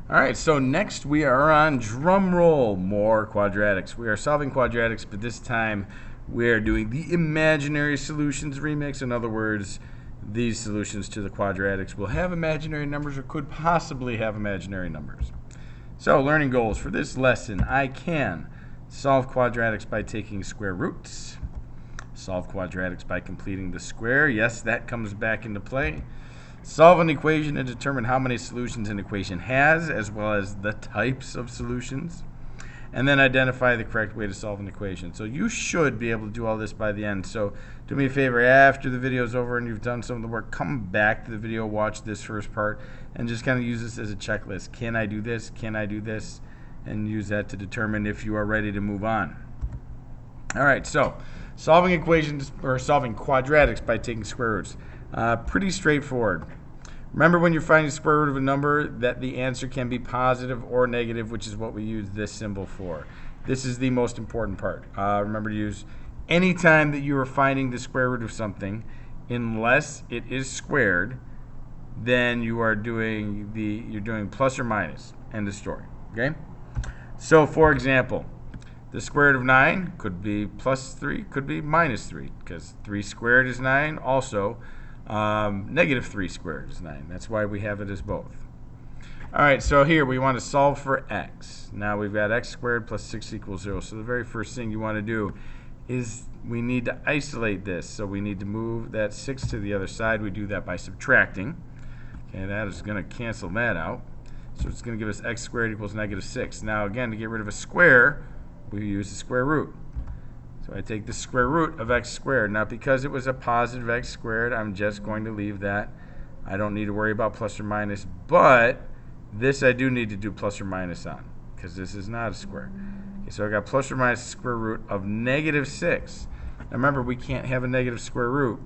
All right, so next we are on drum roll, more quadratics. We are solving quadratics, but this time we are doing the imaginary solutions remix. In other words, these solutions to the quadratics will have imaginary numbers or could possibly have imaginary numbers. So, learning goals for this lesson: I can solve quadratics by taking square roots, solve quadratics by completing the square. Yes, that comes back into play. Solve an equation and determine how many solutions an equation has, as well as the types of solutions. And then identify the correct way to solve an equation. So you should be able to do all this by the end. So do me a favor, after the video is over and you've done some of the work, come back to the video, watch this first part, and just kind of use this as a checklist. Can I do this? Can I do this? And use that to determine if you are ready to move on. All right, so solving equations or solving quadratics by taking square roots. Pretty straightforward. Remember, when you're finding the square root of a number, that the answer can be positive or negative, which is what we use this symbol for. This is the most important part. Remember to use any time that you are finding the square root of something, unless it is squared, then you are doing you're doing plus or minus. End of story. Okay. So, for example, the square root of 9 could be plus 3, could be minus 3, because 3 squared is 9. Also, negative 3 squared is 9. That's why we have it as both. All right, so here we want to solve for x. Now we've got x squared plus 6 equals 0. So the very first thing you want to do is we need to isolate this. So we need to move that 6 to the other side. We do that by subtracting. Okay, that is going to cancel that out. So it's going to give us x squared equals negative 6. Now again, to get rid of a square, we use the square root. So I take the square root of x squared. Now, because it was a positive x squared, I'm just going to leave that. I don't need to worry about plus or minus, but this I do need to do plus or minus on, because this is not a square. Okay, so I got plus or minus square root of negative 6. Now remember, we can't have a negative square root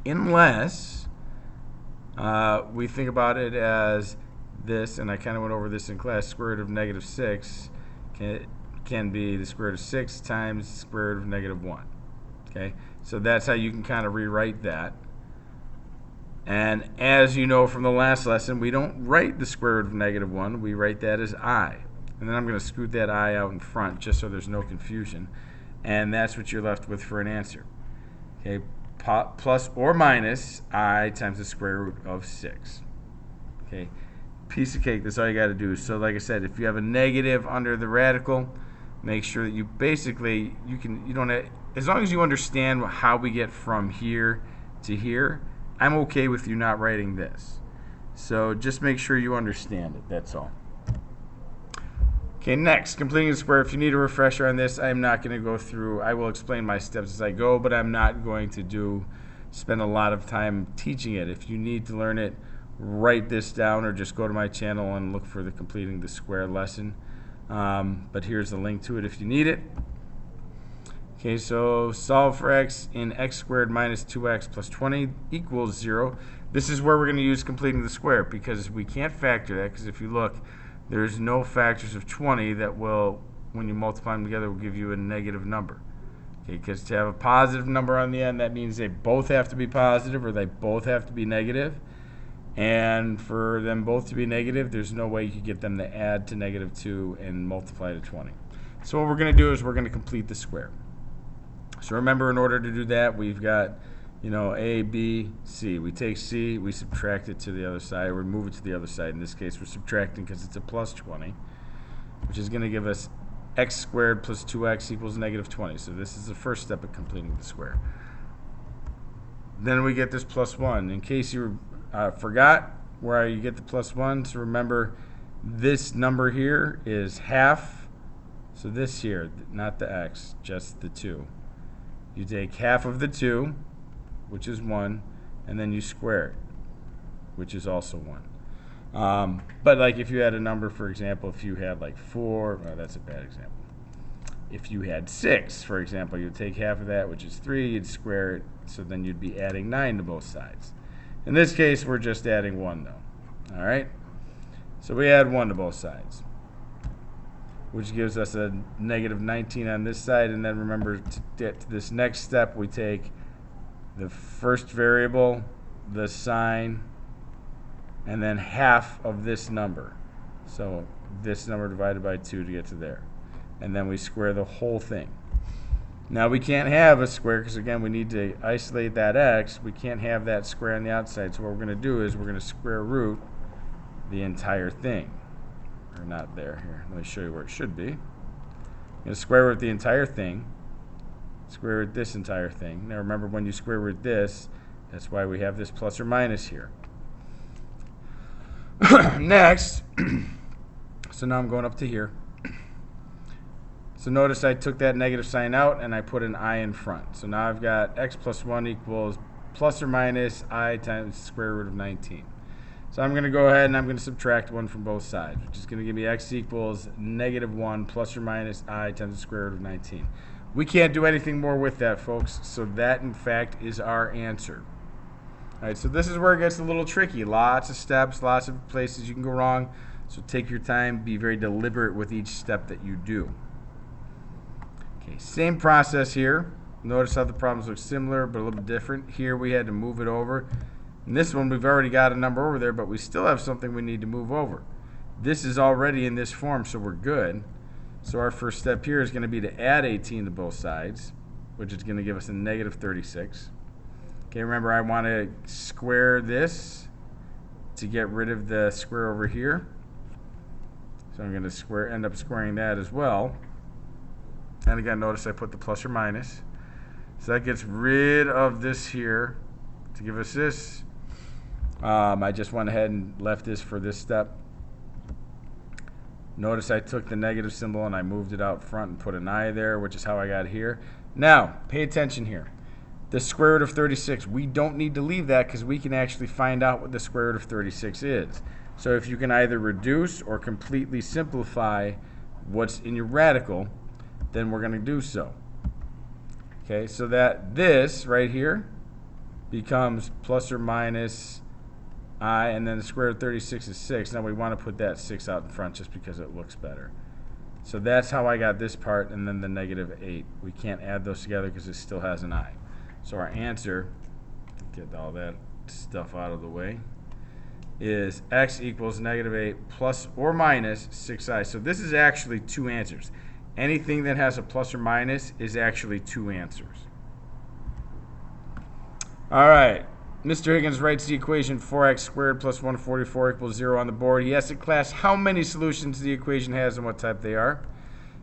unless we think about it as this, and I kind of went over this in class. Square root of negative 6 can be the square root of 6 times the square root of negative 1. Okay, so that's how you can kind of rewrite that. And as you know from the last lesson, we don't write the square root of negative 1. We write that as I. And then I'm going to scoot that I out in front just so there's no confusion. And that's what you're left with for an answer. Okay, plus or minus I times the square root of 6. Okay, piece of cake. That's all you got to do. So like I said, if you have a negative under the radical, make sure that you basically, you don't have, as long as you understand how we get from here to here, I'm okay with you not writing this. So just make sure you understand it, that's all. Okay, next, completing the square. If you need a refresher on this, I'm not going to go through, I will explain my steps as I go, but I'm not going to spend a lot of time teaching it. If you need to learn it, write this down or just go to my channel and look for the completing the square lesson. But here's the link to it if you need it. Okay, so solve for x in x squared minus 2x plus 20 equals 0. This is where we're going to use completing the square, because we can't factor that, because if you look, there's no factors of 20 that will, when you multiply them together, will give you a negative number. Okay, because to have a positive number on the end, that means they both have to be positive or they both have to be negative. And for them both to be negative, there's no way you could get them to add to negative 2 and multiply to 20. So what we're going to do is we're going to complete the square. So remember, in order to do that, we've got, A, B, C. We take C, we subtract it to the other side, or we move it to the other side. In this case, we're subtracting because it's a plus 20, which is going to give us x squared plus 2x equals negative 20. So this is the first step of completing the square. Then we get this plus 1. In case you forgot where you get the plus 1, so remember this number here is half. So this here, not the x, just the 2. You take half of the 2, which is 1, and then you square it, which is also 1. But like if you had a number, for example, if you had like 4, well, that's a bad example. If you had 6, for example, you'd take half of that, which is 3, you'd square it, so then you'd be adding 9 to both sides. In this case, we're just adding 1, though. All right? So we add 1 to both sides, which gives us a negative 19 on this side. And then remember, to get to this next step, we take the first variable, the sign, and then half of this number. So this number divided by 2 to get to there. And then we square the whole thing. Now we can't have a square because, again, we need to isolate that x. We can't have that square on the outside. So what we're going to do is we're going to square root the entire thing. Or not there. Here, let me show you where it should be. I'm going to square root the entire thing. Square root this entire thing. Now remember, when you square root this, that's why we have this plus or minus here. Next, so now I'm going up to here. So notice I took that negative sign out and I put an I in front. So now I've got x plus 1 equals plus or minus I times the square root of 19. So I'm going to go ahead and I'm going to subtract 1 from both sides, which is going to give me x equals negative 1 plus or minus I times the square root of 19. We can't do anything more with that, folks. So that, in fact, is our answer. All right, so this is where it gets a little tricky. Lots of steps, lots of places you can go wrong. So take your time, be very deliberate with each step that you do. Okay, same process here. Notice how the problems look similar but a little bit different. Here we had to move it over. In this one, we've already got a number over there, but we still have something we need to move over. This is already in this form, so we're good. So our first step here is going to be to add 18 to both sides, which is going to give us a negative 36. Okay, remember I want to square this to get rid of the square over here. So I'm going to end up squaring that as well. And again, notice I put the plus or minus. So that gets rid of this here to give us this. I just went ahead and left this for this step. Notice I took the negative symbol and I moved it out front and put an I there, which is how I got here. Now, pay attention here. The square root of 36, we don't need to leave that because we can actually find out what the square root of 36 is. So if you can either reduce or completely simplify what's in your radical, then we're going to do so. Okay, so that this right here becomes plus or minus I, and then the square root of 36 is 6. Now we want to put that 6 out in front just because it looks better. So that's how I got this part, and then the negative 8. We can't add those together because it still has an I. So our answer, get all that stuff out of the way, is x equals negative 8 plus or minus 6i. So this is actually two answers. Anything that has a plus or minus is actually two answers. All right. Mr. Higgins writes the equation 4x squared plus 144 equals 0 on the board. He asks the class how many solutions the equation has and what type they are.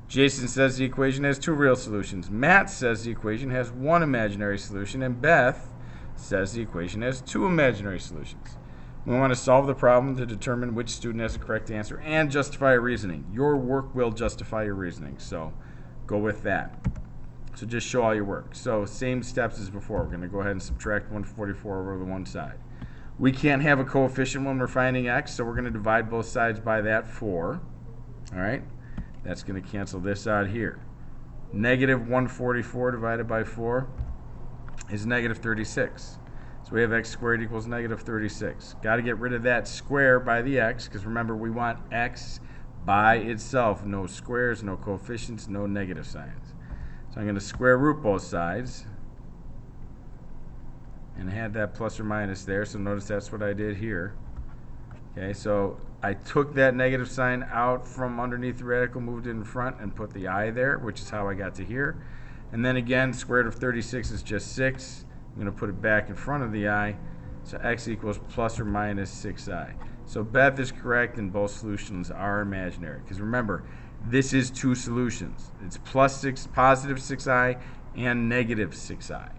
Jason says the equation has two real solutions. Matt says the equation has one imaginary solution. And Beth says the equation has two imaginary solutions. We want to solve the problem to determine which student has the correct answer and justify your reasoning. Your work will justify your reasoning, so go with that. So just show all your work. So same steps as before. We're going to go ahead and subtract 144 over the one side. We can't have a coefficient when we're finding x, so we're going to divide both sides by that 4. All right? That's going to cancel this out here. Negative 144 divided by 4 is negative 36. So we have x squared equals negative 36. Got to get rid of that square by the x, because remember, we want x by itself. No squares, no coefficients, no negative signs. So I'm going to square root both sides. And I had that plus or minus there, so notice that's what I did here. Okay, so I took that negative sign out from underneath the radical, moved it in front, and put the I there, which is how I got to here. And then again, square root of 36 is just 6. I'm going to put it back in front of the I, so x equals plus or minus 6i. So Beth is correct, and both solutions are imaginary. Because remember, this is two solutions. It's plus 6, positive 6i, and negative 6i.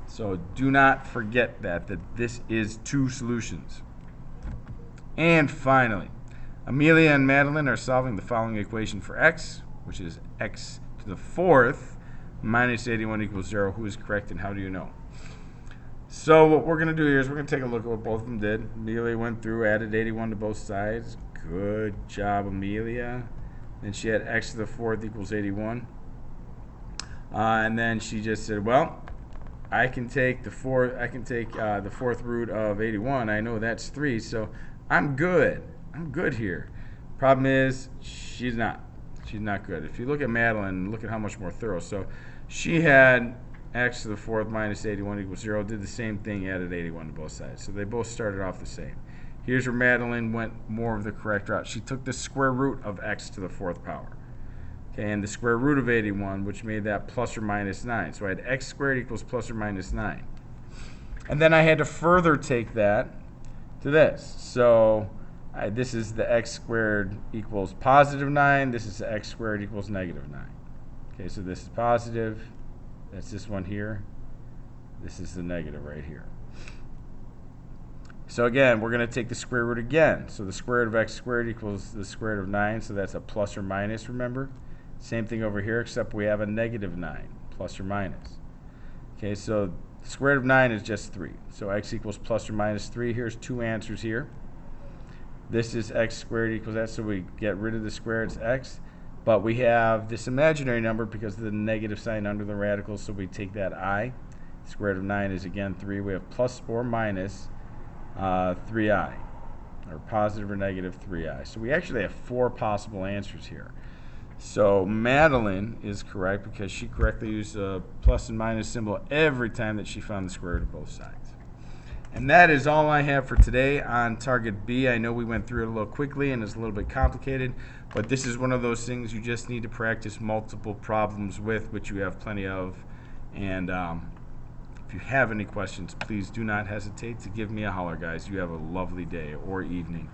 So do not forget that this is two solutions. And finally, Amelia and Madeline are solving the following equation for x, which is x to the fourth minus 81 equals 0. Who is correct, and how do you know? So what we're going to do here is we're going to take a look at what both of them did. Amelia went through, added 81 to both sides. Good job, Amelia. Then she had x to the fourth equals 81. And then she just said, well, I can take the fourth root of 81. I know that's 3, so I'm good. I'm good here. Problem is, she's not. She's not good. If you look at Madeline, look at how much more thorough. So she had x to the fourth minus 81 equals 0, did the same thing, added 81 to both sides. So they both started off the same. Here's where Madeline went more of the correct route. She took the square root of x to the 4th power. Okay, and the square root of 81, which made that plus or minus 9. So I had x squared equals plus or minus 9. And then I had to further take that to this. So this is the x squared equals positive 9. This is the x squared equals negative 9. Okay, so this is positive. That's this one here. This is the negative right here. So again, we're going to take the square root again. So the square root of x squared equals the square root of 9. So that's a plus or minus, remember? Same thing over here, except we have a negative 9, plus or minus. Okay, so the square root of 9 is just 3. So x equals plus or minus 3. Here's two answers here. This is x squared equals that, so we get rid of the square, it's x. But we have this imaginary number because of the negative sign under the radical, so we take that I. Square root of 9 is again 3. We have plus or minus 3i, or positive or negative 3i. So we actually have 4 possible answers here. So Madeline is correct because she correctly used a plus and minus symbol every time that she found the square root of both sides. And that is all I have for today on target B. I know we went through it a little quickly and it's a little bit complicated, but this is one of those things you just need to practice multiple problems with, which you have plenty of. And if you have any questions, please do not hesitate to give me a holler, guys. You have a lovely day or evening.